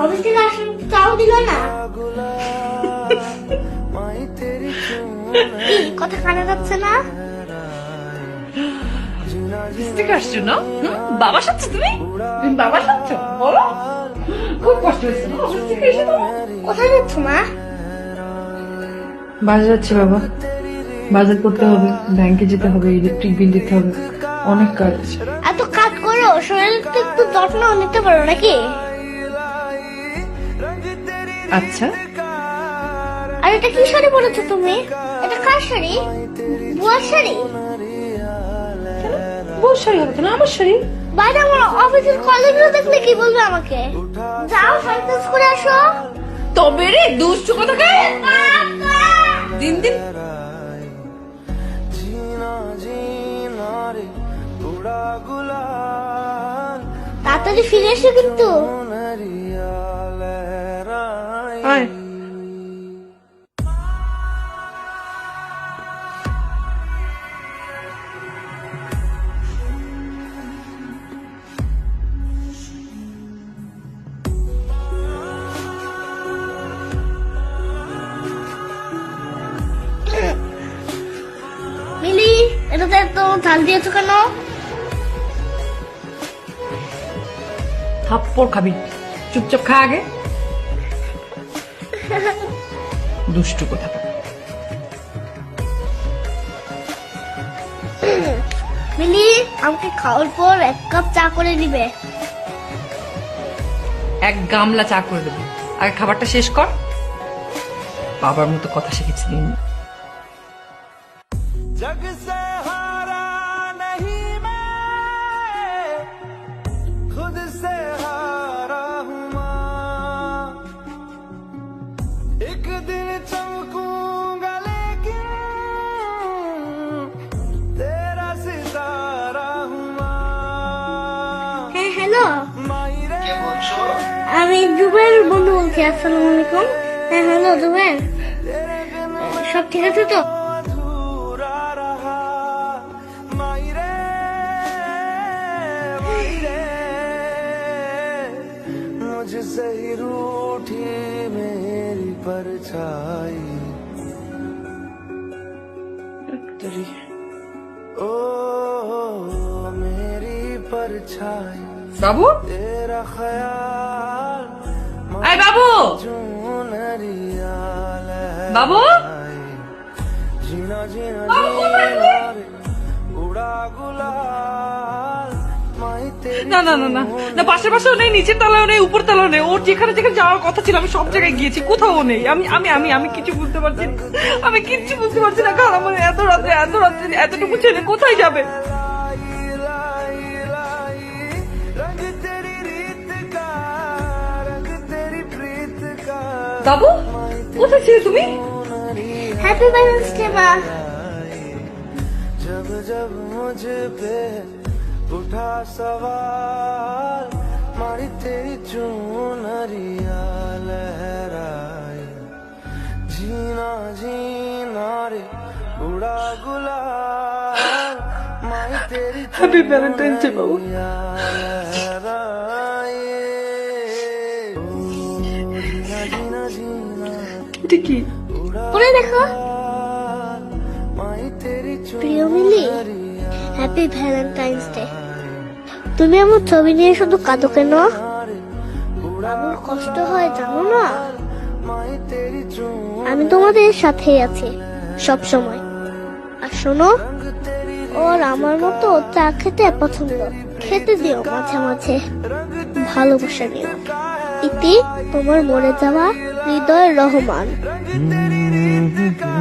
Office থেকে আসলে চাও দিল না। কি কথা কানে যাচ্ছে না? আসছো না? বাবা সাচ্ছ তুমি বাবা সাচ্ছ বলো, খুব কষ্ট হয়েছে না অফিস থেকে এসে? কোথায় যাচ্ছ মা? বাজার যাচ্ছি বাবা, বাজার করতে হবে, ব্যাংকে যেতে হবে, ইলেকট্রিক বিল দিতে হবে, অনেক কাজ। এত কাজ করো, শরীরের তো একটু যত্ন নিতে পারো নাকি? আচ্ছা, আর এটা কি শাড়ি পরেছো তুমি? এটা কার শাড়ি? বুয়ার শাড়ি? বউর শাড়ি হবে কেন? আমার শাড়ি। বাইরে আমার অফিসের কলিগরা দেখলে কি বলবে আমাকে? যাও সাইকেল করে আসো। তবে রে দুষ্টু কথা দিন দিন। তাড়াতাড়ি ফিরে এসো কিন্তু। আয়। মিলি, এটাতে এত ঝাল দিয়েছো কেন? থাপ্পড় খাবি, চুপচাপ খা আগে। দুষ্টু কথা। মিলি, আমাকে খাওয়ার পর 1 কাপ চা করে দিবে। এক গামলা চা করে দেবো, আগে খাবারটা শেষ কর। বাবার মতো কথা শিখেছি দিন। जग से हारा नहीं मैं, खुद से हारा हूँ माँ। एक दिन चमकूंगा लेकिन तेरा सितारा हूँ माँ। হ্যাঁ হ্যালো, मायरे আমি জুবের বন্ধু বলছি। আসসালামু আলাইকুম। হ্যাঁ হ্যালো জুবের, সব ঠিক আছে তো? अधूरा रहा मायरे मायरे, मुझसे ही रूठी मेरी परछाई। ओ मेरी परछाई, বাবু, तेरा ख्याल আয় বাবু, चुनरिया বাবু। जीना जीना বাবু, কোথায় जीना তুই? रे, उड़ा गुलाल माई तेरी না না না না না, পাশের পাশেও নেই, নিচের তলাও নেই, উপর তলাও নেই। ওর যেখানে যেখানে যাওয়ার কথা ছিল আমি সব জায়গায় গিয়েছি, কোথাও নেই। আমি আমি আমি আমি কিছু বুঝতে পারছি না, আমি কিচ্ছু বুঝতে পারছি না। কাল আমার এত রাত্রে এতটুকু ছেলে কোথায় যাবে? लाई लाई रंग तेरी रीत का, रंग तेरी प्रीत का। বাবু, কোথায় ছিলে তুমি? হ্যাপি ভ্যালেন্টাইন্স ডে মা। जब जब मुझ पे उठा सवाल, मारी तेरी चुनरिया लहराई। जीना जीना रे, उड़ा गुलाल माई तेरी হ্যাপি ভ্যালেন্টাইন্স ডে বাবু। चुनरिया लहराई। ओ, जीना जीना जीना এটা কি? পরে দেখো। माई तेरी প্রিয় মিলি, হ্যাপি ভ্যালেন্টাইন্স ডে। তুমি আমার ছবি নিয়ে শুধু কাঁদো কেন? আমার কষ্ট হয় জানো না? माई तेरी चुन আমি তোমাদের সাথেই আছি সব সময়। আর শোনো, ওর আমার মতো চা খেতে পছন্দ, খেতে দিও মাঝে মাঝে, ভালোবাসা নিও। ইতি তোমার মরে যাওয়া হৃদয় রহমান। तेरी रीत का,